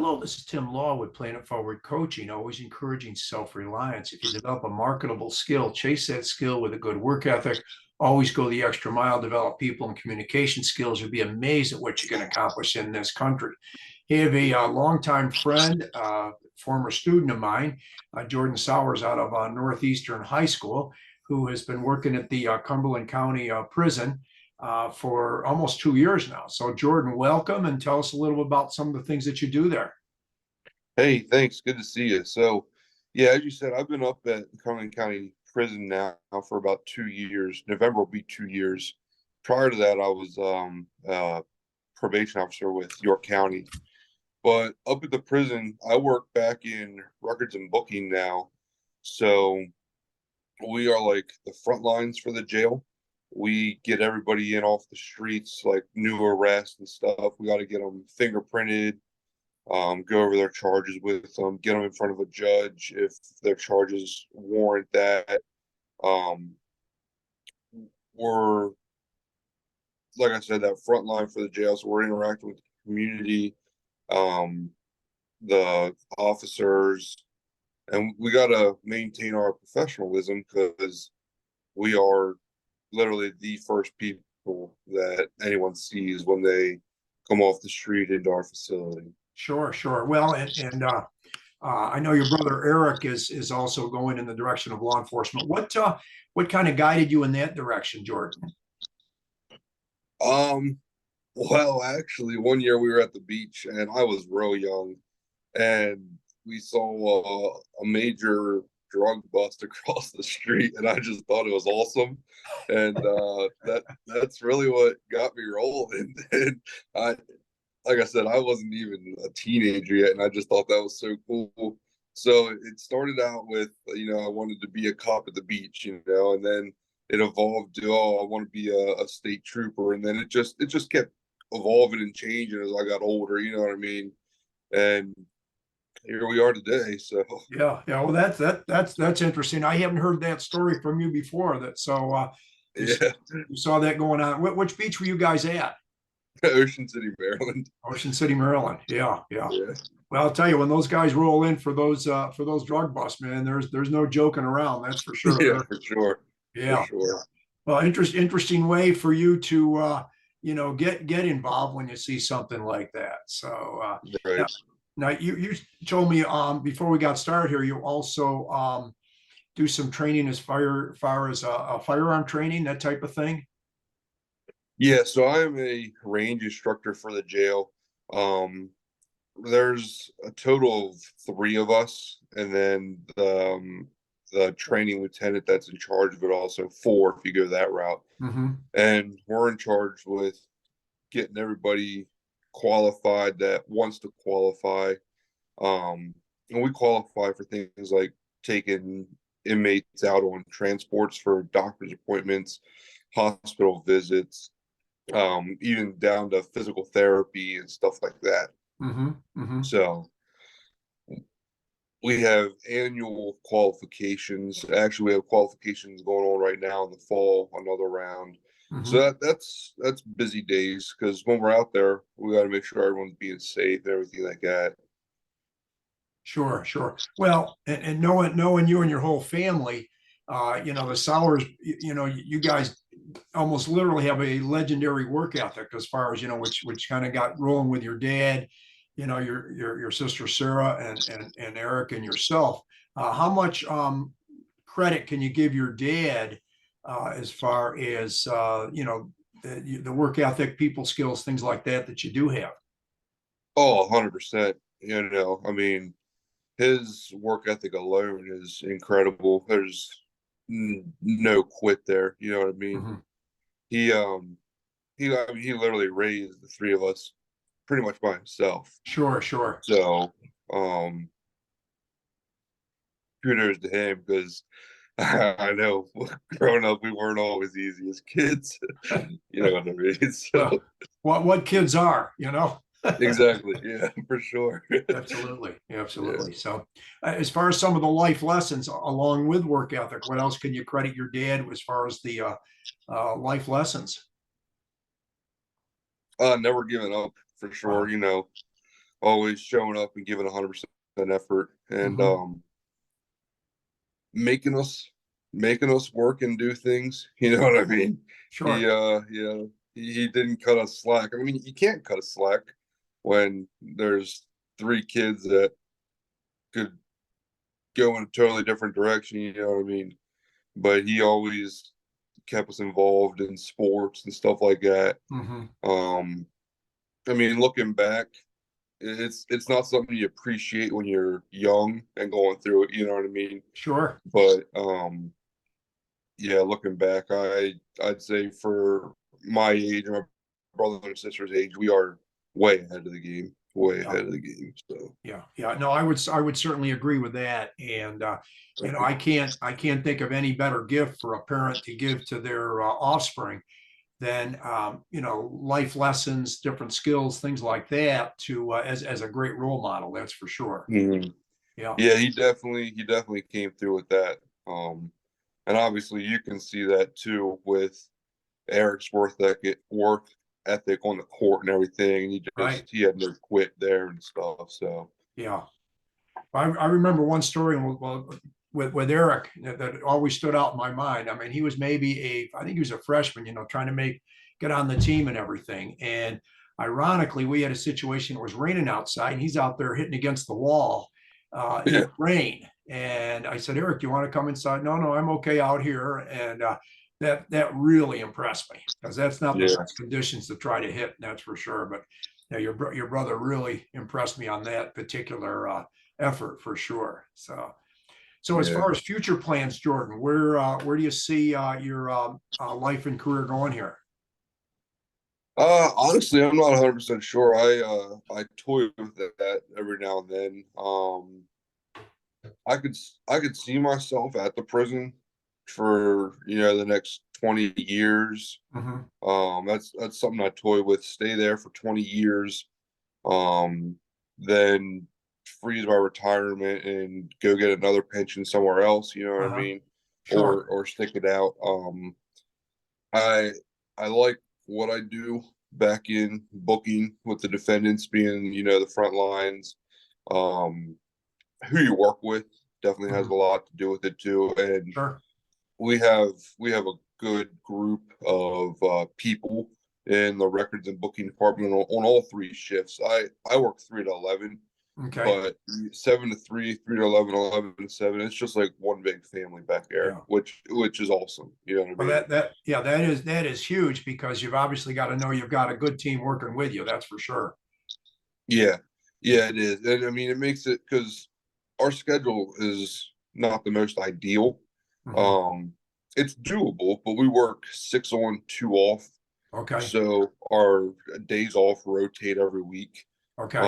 Hello, this is Tim Law with Planet Forward Coaching, always encouraging self-reliance. If you develop a marketable skill, chase that skill with a good work ethic, always go the extra mile, develop people and communication skills. You'll be amazed at what you can accomplish in this country. I have a longtime friend, former student of mine, Jordan Sowers out of Northeastern High School, who has been working at the Cumberland County Prison for almost 2 years now. So, Jordan, welcome and tell us a little about some of the things that you do there. Hey, thanks. Good to see you. So, yeah, as you said, I've been up at Cumberland County Prison now for about 2 years. November will be 2 years. Prior to that, I was probation officer with York County. But up at the prison, I work back in records and booking now. So we are like the front lines for the jail. We get everybody in off the streets, like new arrests and stuff. We got to get them fingerprinted, go over their charges with them, get them in front of a judge if their charges warrant that. Um, we're, like I said, that front line for the jail. So we're interacting with the community, um, the officers, and we got to maintain our professionalism because we are literally the first people that anyone sees when they come off the street into our facility. Sure, sure. Well, I know your brother Eric is also going in the direction of law enforcement. What kind of guided you in that direction, Jordan? Um, well, actually, one year we were at the beach and I was real young, and we saw a major drug bust across the street, and I just thought it was awesome, and that's really what got me rolling. And I, like I said, I wasn't even a teenager yet, and I just thought that was so cool. So it started out with, I wanted to be a cop at the beach, and then it evolved to, oh, I want to be a state trooper, and then it just kept evolving and changing as I got older. You know what I mean? And here we are today. So Yeah, yeah. Well, that's interesting. I haven't heard that story from you before. You, yeah, you saw that going on. Which beach were you guys at? Ocean City, Maryland. Ocean City, Maryland. Yeah, yeah. Yeah, Well, I'll tell you, when those guys roll in for those drug busts, man, there's no joking around. That's for sure. yeah, for sure, for Yeah. sure. Well, interesting way for you to get involved when you see something like that. So now, Right. now you told me before we got started here, you also do some training as far as a firearm training, that type of thing. Yeah, so I am a range instructor for the jail. Um, there's a total of three of us, and then the training lieutenant that's in charge of it, also four if you go that route. Mm-hmm. And we're in charge with getting everybody qualified that wants to qualify. And we qualify for things like taking inmates out on transports for doctor's appointments, hospital visits, even down to physical therapy and stuff like that. Mm-hmm. Mm-hmm. So we have annual qualifications. Actually, we have qualifications going on right now in the fall, another round. So Mm-hmm. that's busy days because when we're out there, we got to make sure everyone's being safe and everything like that. Sure, sure. Well, and knowing you and your whole family, the Sowers, you guys almost literally have a legendary work ethic as far as which kind of got rolling with your dad, your sister Sarah and Eric and yourself. How much credit can you give your dad as far as the work ethic, people skills, things like that you do have? Oh, 100%. I mean, his work ethic alone is incredible. There's no quit there. You know what I mean? Mm-hmm. He I mean, he literally raised the three of us pretty much by himself. Sure, sure. So um kudos to him because I know growing up we weren't always easy as kids. You know what I mean? So Well, what kids are, you know? exactly, yeah, for sure. Absolutely, Yeah. absolutely. So, as far as some of the life lessons along with work ethic, what else can you credit your dad as far as the life lessons? Never giving up for sure. Wow. always showing up and giving 100% effort, and Mhm. making us work and do things. You know what I mean? Sure. He didn't cut us slack. I mean, you can't cut us slack when there's three kids that could go in a totally different direction. You know what I mean? But he always kept us involved in sports and stuff like that. Mhm. Um, I mean, looking back, it's not something you appreciate when you're young and going through it. You know what I mean? Sure. But yeah, looking back, I'd say for my age, my brother and sister's age, we are way ahead of the game, way Yeah. ahead of the game. So Yeah, yeah. No, I would certainly agree with that. And I can't think of any better gift for a parent to give to their offspring than life lessons, different skills, things like that, to as a great role model. That's for sure. mhm. Yeah. Yeah, he definitely came through with that. And obviously you can see that too with Erick's work ethic on the court and everything. Right. He had no quit there and stuff. So Yeah. I remember one story with Eric that always stood out in my mind. I mean, he was I think he was a freshman, trying to get on the team and everything. And ironically, we had a situation, it was raining outside and he's out there hitting against the wall in yeah, the rain. And I said, Eric, do you want to come inside? No, no, I'm okay out here. And that really impressed me because that's not the yeah, best conditions to try to hit, that's for sure. But yeah, your brother really impressed me on that particular effort for sure. So as yeah. far as future plans, Jordan, where do you see your life and career going here? Honestly, I'm not 100% sure. I toy with that every now and then. I could see myself at the prison for the next 20 years. Hmm. That's something I toy with. Stay there for 20 years, um, then freeze my retirement and go get another pension somewhere else. You know what I Uh-huh. mean? Sure. Or stick it out. I I like what I do back in booking with the defendants being the front lines. Um, who you work with definitely has Mhm. a lot to do with it too. And Sure. we have a good group of people in the records and booking department on all three shifts. I work 3 to 11, Okay. but 7 to 3, 3 to 11, 11 to 7. It's just like one big family back there, Yeah. which is awesome. You know what I Well, mean? yeah, that is huge because you've obviously got to know you've got a good team working with you. That's for sure. Yeah, yeah, it is. And I mean, it makes it because our schedule is not the most ideal. Hmm. Um, it's doable, but we work 6 on, 2 off. Okay. So our days off rotate every week. Okay.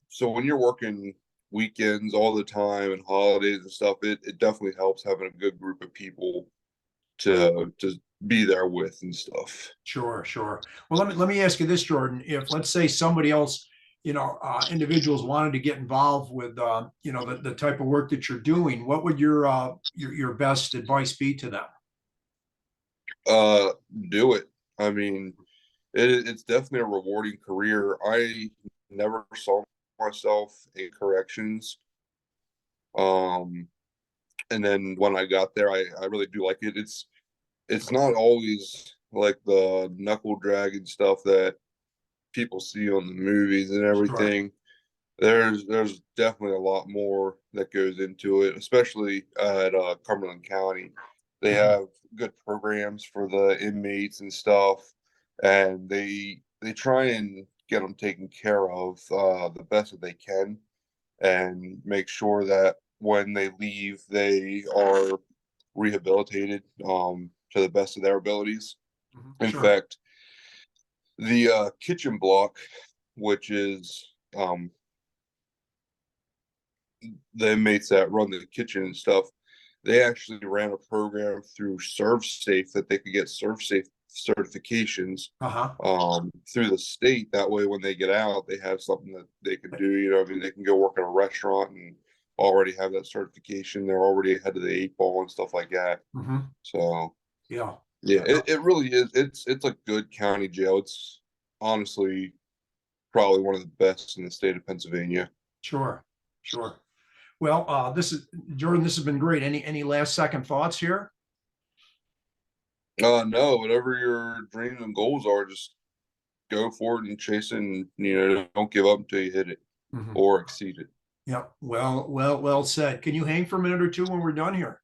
So when you're working weekends all the time and holidays and stuff, it definitely helps having a good group of people to be there with and stuff. Sure, sure. Well, let me ask you this, Jordan. If let's say somebody else, individuals wanted to get involved with, the type of work that you're doing, what would your best advice be to them? Uh, do it. I mean, it's definitely a rewarding career. I never saw myself in corrections. Um, and then when I got there, I really do like it. It's not always like the knuckle dragging stuff that people see on the movies and Sure. everything. There's definitely a lot more that goes into it, especially at Cumberland County. They Mhm. have good programs for the inmates and stuff, and they try and get them taken care of the best that they can, and make sure that when they leave, they are rehabilitated to the best of their abilities. Mhm. In Sure. fact, the kitchen block, which is the inmates that run the kitchen and stuff, they actually ran a program through ServSafe that they could get ServSafe certifications Uh-huh. through the state. That way, when they get out, they have something that they can do. I mean, they can go work in a restaurant and already have that certification. They're already ahead of the 8 ball and stuff like that. Hmm. So Yeah. yeah, Yeah. it really is. It's a good county jail. It's honestly probably one of the best in the state of Pennsylvania. Sure, sure. Well, Jordan, this has been great. Any last second thoughts here? No, whatever your dreams and goals are, just go for it and chase it, and don't give up until you hit it Mhm. or exceed it. Yep. Well said. Can you hang for a minute or two when we're done here?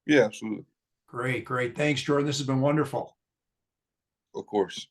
Yeah, absolutely. Great, great. Thanks, Jordan. This has been wonderful. Of course.